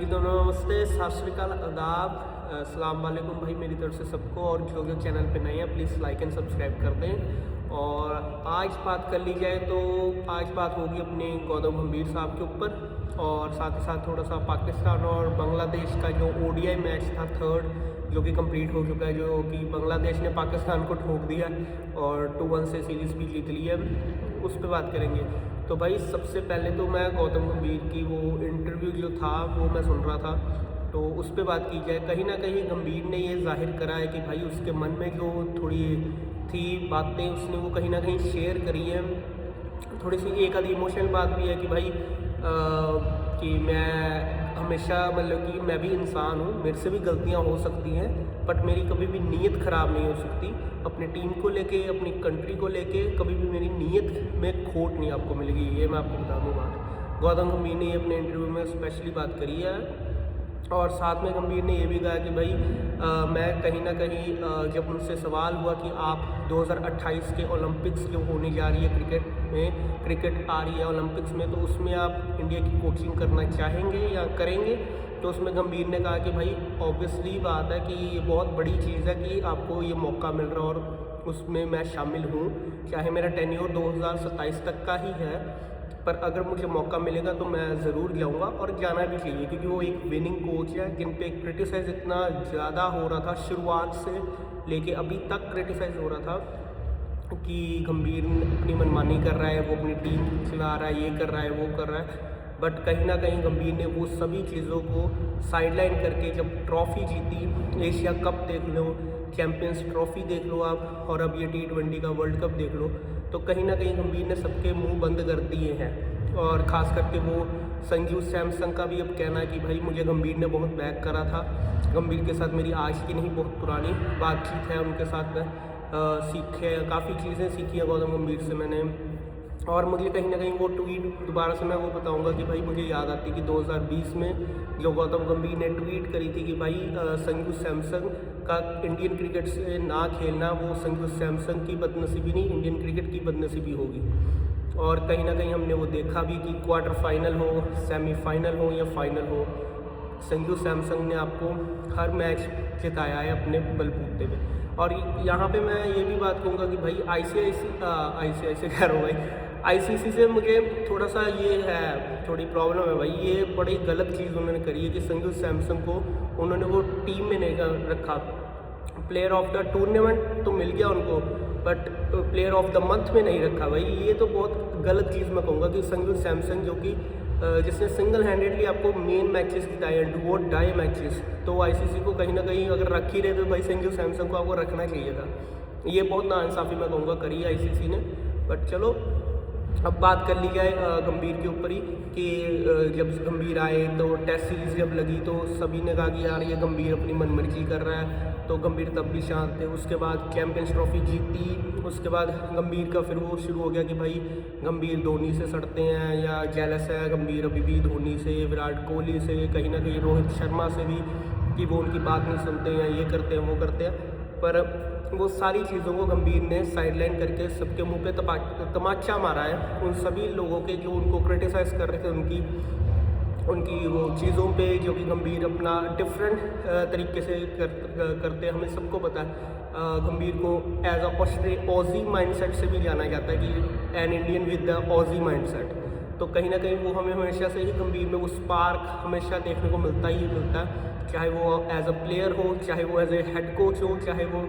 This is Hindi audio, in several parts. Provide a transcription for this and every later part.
जी दोनों नमस्ते, सत श्री अकाल, आदाब, अस्सलाम वालेकुम भाई मेरी तरफ से सबको। और जो चैनल पे नए हैं प्लीज़ लाइक एंड सब्सक्राइब कर दें। और आज बात कर ली जाए तो आज बात होगी अपने गौतम गंभीर साहब के ऊपर, और साथ ही साथ थोड़ा सा पाकिस्तान और बांग्लादेश का जो ओडीआई मैच था थर्ड, जो कि कंप्लीट हो चुका है, जो कि बांग्लादेश ने पाकिस्तान को ठोक दिया और 2-1 से सीरीज़ भी जीत ली है, उस पर बात करेंगे। तो भाई सबसे पहले तो मैं गौतम गंभीर की वो इंटरव्यू जो था वो मैं सुन रहा था, तो उस पर बात की जाए। कहीं ना कहीं गंभीर ने ये जाहिर करा है कि भाई उसके मन में जो थोड़ी थी बातें उसने वो कहीं ना कहीं शेयर करी हैं। थोड़ी सी एक आधी इमोशनल बात भी है कि भाई कि मैं हमेशा मतलब कि मैं भी इंसान हूँ, मेरे से भी गलतियाँ हो सकती हैं, बट मेरी कभी भी नीयत ख़राब नहीं हो सकती। अपनी टीम को लेके, अपनी कंट्री को लेके कभी भी मेरी नीयत में खोट नहीं आपको मिलेगी, ये मैं आपको बता दूँ बात। गौतम गंभीर ने अपने इंटरव्यू में स्पेशली बात करी है, और साथ में गंभीर ने ये भी कहा कि भाई मैं कहीं ना कहीं जब उनसे सवाल हुआ कि आप 2028 के ओलंपिक्स जो होने जा रही है क्रिकेट आ रही है ओलंपिक्स में, तो उसमें आप इंडिया की कोचिंग करना चाहेंगे या करेंगे? तो उसमें गंभीर ने कहा कि भाई ऑब्वियसली बात है कि ये बहुत बड़ी चीज़ है कि आपको ये मौका मिल रहा है और उसमें मैं शामिल हूँ, चाहे मेरा टेन्योर 2027 तक का ही है, पर अगर मुझे मौका मिलेगा तो मैं ज़रूर जाऊंगा और जाना भी चाहिए, क्योंकि वो एक विनिंग कोच है जिन पे क्रिटिसाइज़ इतना ज़्यादा हो रहा था, शुरुआत से लेके अभी तक क्रिटिसाइज़ हो रहा था कि गंभीर अपनी मनमानी कर रहा है, वो अपनी टीम चला रहा है, ये कर रहा है, वो कर रहा है। बट कहीं ना कहीं गंभीर ने वो सभी चीज़ों को साइडलाइन करके जब ट्रॉफ़ी जीती, एशिया कप देख लो, चैम्पियंस ट्रॉफ़ी देख लो आप, और अब ये T20 का वर्ल्ड कप देख लो, तो कहीं ना कहीं गंभीर ने सबके मुंह बंद कर दिए हैं। और ख़ास करके वो संजू सैमसन का भी अब कहना है कि भाई मुझे गंभीर ने बहुत बैक करा था। गंभीर के साथ मेरी आज की नहीं बहुत पुरानी बातचीत है, उनके साथ मैं काफ़ी चीज़ें सीखी है गौतम गंभीर से मैंने। और मुझे कहीं ना कहीं वो ट्वीट दोबारा से मैं वो बताऊंगा कि भाई मुझे याद आती कि 2020 में जो गौतम गंभीर ने ट्वीट करी थी कि भाई संजू सैमसन का इंडियन क्रिकेट से ना खेलना वो संजू सैमसन की बदनसीबी नहीं, इंडियन क्रिकेट की बदनसीबी होगी। और कहीं ना कहीं हमने वो देखा भी कि क्वार्टर फाइनल हो, सेमीफाइनल हो या फाइनल हो, संजू सैमसन ने आपको हर मैच जिताया है अपने बलबूते पे। और यहाँ पे मैं ये भी बात कहूँगा कि भाई आईसीआईसी कह रहा हूँ भाई, आईसीसी से मुझे थोड़ा सा ये है, थोड़ी प्रॉब्लम है भाई। ये बड़ी गलत चीज़ उन्होंने करी है कि संजू सैमसन को उन्होंने वो टीम में नहीं रखा। प्लेयर ऑफ द टूर्नामेंट तो मिल गया उनको, but player of the month में नहीं रखा भाई। ये तो बहुत गलत चीज़ मैं कहूँगा कि संजू सैमसन जो कि जिसने सिंगल हैंडेडली आपको मेन मैचेस जिताए हैं, डू और डाई मैचेस, तो आईसीसी को कहीं ना कहीं अगर रख ही रहे तो भाई संजू सैमसन को आपको रखना चाहिए था। ये बहुत नाइंसाफ़ी मैं कहूँगा करी है आईसीसी ने। बट चलो अब बात कर ली जाए गंभीर के ऊपर ही कि जब गंभीर आए तो टेस्ट सीरीज़ जब लगी तो सभी ने कहा कि यार ये गंभीर अपनी मनमर्जी कर रहा है, तो गंभीर तब भी शांत थे। उसके बाद चैम्पियंस ट्रॉफी जीती, उसके बाद गंभीर का फिर वो शुरू हो गया कि भाई गंभीर धोनी से सड़ते हैं या जेलस है गंभीर अभी भी धोनी से, विराट कोहली से, कहीं ना कहीं रोहित शर्मा से भी, कि वो उनकी बात नहीं सुनते हैं, ये करते हैं वो करते हैं। पर वो सारी चीज़ों को गंभीर ने साइडलाइन करके सबके मुंह पे तमाचा मारा है, उन सभी लोगों के जो उनको क्रिटिसाइज़ कर रहे थे उनकी वो चीज़ों पे, जो कि गंभीर अपना डिफरेंट तरीके से करते हैं। हमें सबको पता है गंभीर को एज अ ऑजी माइंडसेट से भी जाना जाता है कि an Indian with the Aussie mindset. तो कहीं ना कहीं वो हमें हमेशा से ही गंभीर में वो स्पार्क हमेशा देखने को मिलता ही मिलता है, चाहे वो एज अ प्लेयर हो, चाहे वो एज ए हेड कोच हो, चाहे वो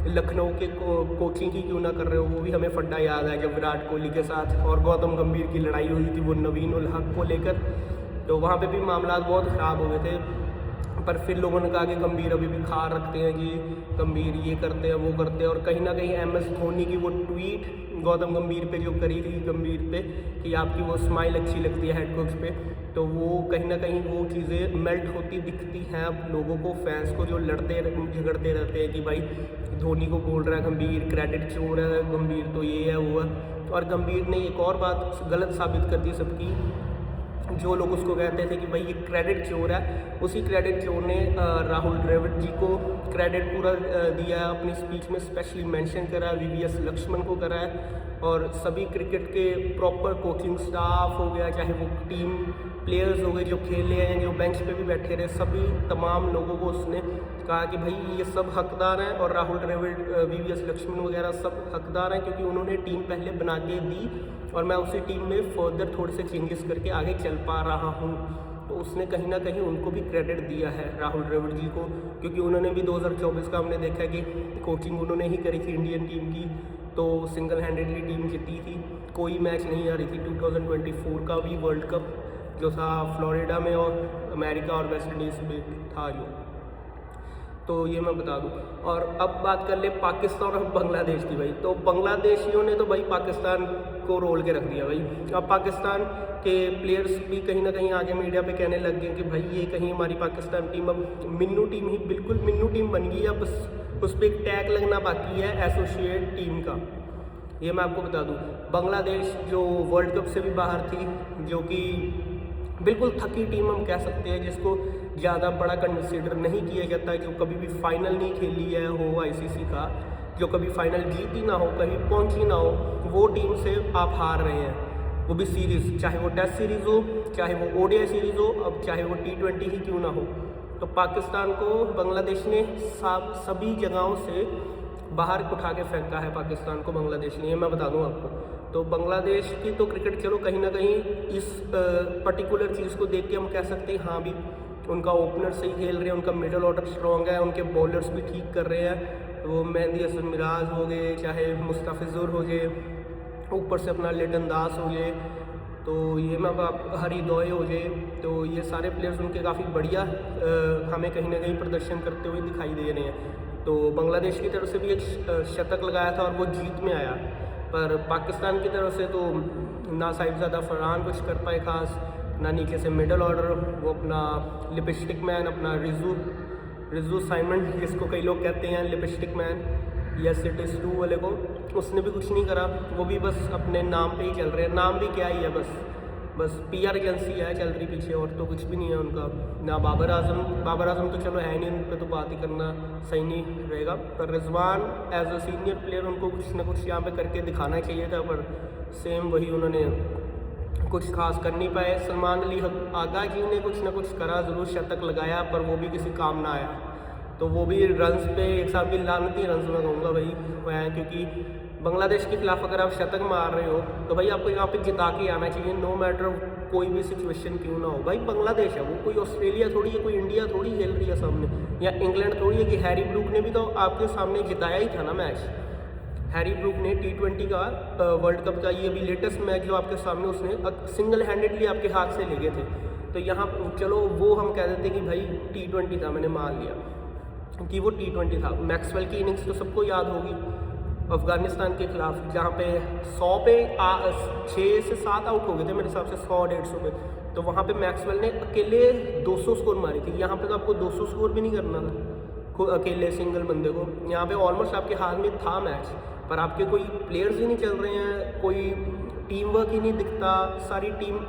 लखनऊ के कोचिंग ही क्यों ना कर रहे हो। वो भी हमें फड्डा याद है जब विराट कोहली के साथ और गौतम गंभीर की लड़ाई हुई थी वो नवीन उल हक को लेकर, तो वहाँ पे भी मामला बहुत ख़राब हो गए थे। पर फिर लोगों ने कहा कि गंभीर अभी भी खार रखते हैं कि गंभीर ये करते हैं वो करते हैं। और कहीं ना कहीं MS धोनी की वो ट्वीट गौतम गंभीर पे जो करी थी गंभीर पे कि आपकी वो स्माइल अच्छी लगती है हेड कोच पे, तो वो कहीं ना कहीं वो चीज़ें मेल्ट होती दिखती हैं अब लोगों को, फैंस को, जो लड़ते झगड़ते रहते हैं कि भाई धोनी को बोल रहा है गंभीर क्रेडिट चोर है, गंभीर तो ये है वो है। और गंभीर ने एक और बात गलत साबित कर दी सबकी, जो लोग उसको कहते थे कि भाई ये क्रेडिट चोर है, उसी क्रेडिट चोर ने राहुल द्रविड़ जी को क्रेडिट पूरा दिया है, अपनी स्पीच में स्पेशली मेंशन करा है, VVS लक्ष्मण को करा है, और सभी क्रिकेट के प्रॉपर कोचिंग स्टाफ हो गया, चाहे वो टीम प्लेयर्स हो गए जो खेले हैं, जो बेंच पे भी बैठे रहे, सभी तमाम लोगों को उसने कहा कि भाई ये सब हकदार हैं, और राहुल द्रविड़, VVS लक्ष्मण वगैरह सब हकदार हैं, क्योंकि उन्होंने टीम पहले बना के दी और मैं उसी टीम में फर्दर थोड़े से चेंजेस करके आगे चल पा रहा हूँ। तो उसने कहीं ना कहीं उनको भी क्रेडिट दिया है राहुल द्रविड़ जी को, क्योंकि उन्होंने भी 2024 का हमने देखा कि कोचिंग उन्होंने ही करी थी इंडियन टीम की, तो सिंगल हैंडेडली टीम जीती थी, कोई मैच नहीं आ रही थी। 2024 का भी वर्ल्ड कप जो था फ्लोरिडा में और अमेरिका और वेस्ट इंडीज़ में था जो, तो ये मैं बता दूं। और अब बात कर ले पाकिस्तान और बांग्लादेश की भाई, तो बांग्लादेशियों ने तो भाई पाकिस्तान को रोल के रख दिया भाई। अब पाकिस्तान के प्लेयर्स भी कहीं ना कहीं आगे मीडिया पे कहने लग गए कि भाई ये कहीं हमारी पाकिस्तान टीम अब मिन्नू टीम ही बिल्कुल मिन्नू टीम बन गई है, बस उस पर एक टैग लगना बाकी है एसोसिएट टीम का। ये मैं आपको बता दूं, बांग्लादेश जो वर्ल्ड कप से भी बाहर थी, जो कि बिल्कुल थकी टीम हम कह सकते हैं, जिसको ज़्यादा बड़ा कंसिडर नहीं किया जाता है, जो कभी भी फाइनल नहीं खेली है हो ICC का, जो कभी फाइनल जीती ना हो, कभी पहुंची ना हो, वो टीम से आप हार रहे हैं, वो भी सीरीज़, चाहे वो टेस्ट सीरीज़ हो, चाहे वो ODI सीरीज़ हो, अब चाहे वो T20 ही क्यों ना हो। तो पाकिस्तान को बांग्लादेश ने सभी जगहों से बाहर उठा के फेंका है पाकिस्तान को बांग्लादेश ने, ये मैं बता दूं आपको। तो बांग्लादेश की तो क्रिकेट चलो कहीं ना कहीं इस पर्टिकुलर चीज़ को देख के हम कह सकते हैं हाँ भी उनका ओपनर सही खेल रहे हैं, उनका मिडल ऑर्डर स्ट्रॉन्ग है, उनके बॉलर्स भी ठीक कर रहे हैं, वो मेहंदी हसन मिराज हो गए, चाहे मुस्तफिजुर हो गए, ऊपर से अपना लिटन दास हो गए, तो ये मैं हरिदोय हो जाए, तो ये सारे प्लेयर्स उनके काफ़ी बढ़िया हमें कहीं ना कहीं प्रदर्शन करते हुए दिखाई दे रहे हैं। तो बांग्लादेश की तरफ से भी एक शतक लगाया था और वो जीत में आया, पर पाकिस्तान की तरफ से तो ना साहिबजादा फरहान कुछ कर पाए खास, ना नीचे से मिडल ऑर्डर वो अपना लिपस्टिक मैन, अपना रिजू साइमन जिसको कई लोग कहते हैं lipstick man, yes it is to वाले को, उसने भी कुछ नहीं करा, वो भी बस अपने नाम पे ही चल रहे हैं। नाम भी क्या ही है, बस PR एजेंसी है चल रही पीछे, और तो कुछ भी नहीं है उनका। ना बाबर आजम तो चलो है नहीं, उन पर तो बात ही करना सही नहीं रहेगा, पर Rizwan as a senior player उनको कुछ ना कुछ यहाँ पे करके दिखाना चाहिए था, पर सेम वही उन्होंने कुछ खास कर नहीं पाए। सलमान अली आगा जी ने कुछ ना कुछ करा, ज़रूर शतक लगाया, पर वो भी किसी काम ना आया, तो वो भी रन्स पे एक साथ भी लानती रन्स में कहूँगा भाई मैं, क्योंकि बांग्लादेश के खिलाफ अगर आप शतक मार रहे हो तो भाई आपको यहाँ पे जिता के आना चाहिए, नो मैटर कोई भी सिचुएशन क्यों ना हो। भाई बांग्लादेश है, वो कोई ऑस्ट्रेलिया थोड़ी है, कोई इंडिया थोड़ी खेल रही है सामने, या इंग्लैंड थोड़ी है कि हैरी ब्रूक ने भी तो आपके सामने जिताया ही था ना मैच। हैरी ब्रूक ने T20 का वर्ल्ड कप का ये भी लेटेस्ट मैच जो आपके सामने उसने सिंगल हैंडेडली आपके हाथ से ले गए थे, तो यहाँ चलो वो हम कह देते कि भाई T20 था, मैंने मान लिया कि वो T20 था। मैक्सवेल की इनिंग्स तो सबको याद होगी अफगानिस्तान के खिलाफ, जहाँ पे 100 पे 6 से 7 आउट हो गए थे मेरे हिसाब से, 100-150 पे, तो वहाँ पे मैक्सवेल ने अकेले 200 स्कोर मारी थी। यहाँ पे तो आपको 200 स्कोर भी नहीं करना था अकेले सिंगल बंदे को, यहाँ पे ऑलमोस्ट आपके हाथ में था मैच, पर आपके कोई प्लेयर्स ही नहीं चल रहे हैं, कोई टीम वर्क ही नहीं दिखता, सारी टीम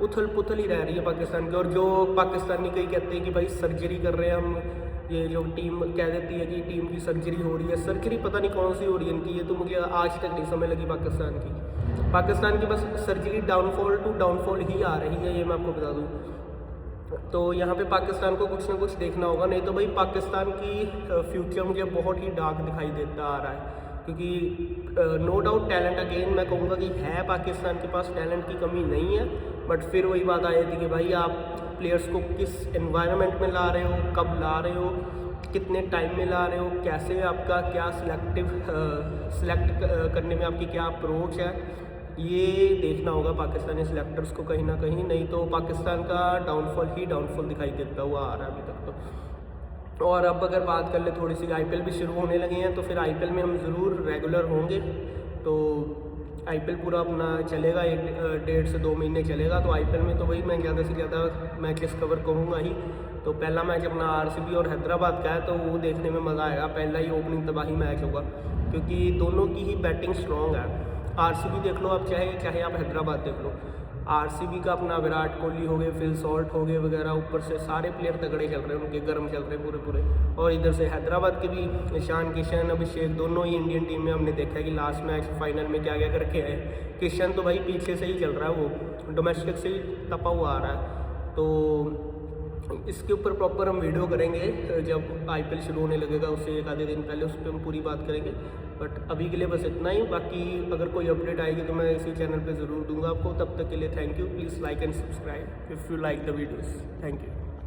उथल पुथल ही रह रही है पाकिस्तान की। और जो पाकिस्तानी कई कहते हैं कि भाई सर्जरी कर रहे हैं हम, ये जो टीम कह देती है कि टीम की सर्जरी हो रही है, सर्जरी पता नहीं कौन सी हो रही है इनकी, ये तो मुझे आज तक नहीं समझ लगी पाकिस्तान की बस सर्जरी डाउनफॉल टू डाउनफॉल ही आ रही है, ये मैं आपको बता दूँ। तो यहाँ पे पाकिस्तान को कुछ ना कुछ देखना होगा, नहीं तो भाई पाकिस्तान की फ्यूचर मुझे बहुत ही डार्क दिखाई देता आ रहा है, क्योंकि नो डाउट टैलेंट अगेन मैं कहूँगा कि है पाकिस्तान के पास, टैलेंट की कमी नहीं है, बट फिर वही बात आ जाती कि भाई आप प्लेयर्स को किस एनवायरनमेंट में ला रहे हो, कब ला रहे हो, कितने टाइम में ला रहे हो, कैसे आपका क्या सिलेक्ट करने में आपकी क्या अप्रोच है, ये देखना होगा पाकिस्तानी सिलेक्टर्स को कहीं ना कहीं, नहीं तो पाकिस्तान का डाउनफॉल दिखाई देता हुआ आ रहा है अभी तक तो। और अब अगर बात कर ले थोड़ी सी, IPL भी शुरू होने लगे हैं, तो फिर IPL में हम ज़रूर रेगुलर होंगे, तो IPL पूरा अपना चलेगा, 1.5 से 2 महीने चलेगा, तो IPL में तो वही मैं ज़्यादा से ज़्यादा मैचेस कवर करूँगा ही। तो पहला मैच अपना RCB और हैदराबाद का है, तो वो देखने में मज़ा आएगा, पहला ही ओपनिंग तबाही मैच होगा, क्योंकि दोनों की ही बैटिंग स्ट्रॉन्ग है। RCB देख लो आप, चाहे आप हैदराबाद देख लो, RCB का अपना विराट कोहली हो गए, फिल सॉल्ट हो गए वगैरह, ऊपर से सारे प्लेयर तगड़े चल रहे हैं, उनके गर्म चल रहे हैं पूरे। और इधर से हैदराबाद के भी ईशान किशन, अभिषेक, दोनों ही इंडियन टीम में हमने देखा है कि लास्ट मैच फाइनल में क्या करके आए। किशन तो भाई पीछे से ही चल रहा है, वो डोमेस्टिक से ही तपा हुआ आ रहा है, तो इसके ऊपर प्रॉपर हम वीडियो करेंगे जब आईपीएल शुरू होने लगेगा, उससे एक आधे दिन पहले उस पर हम पूरी बात करेंगे। बट अभी के लिए बस इतना ही, बाकी अगर कोई अपडेट आएगी तो मैं इसी चैनल पे ज़रूर दूंगा आपको। तब तक के लिए thank you. Please like and subscribe if you like the videos. Thank you.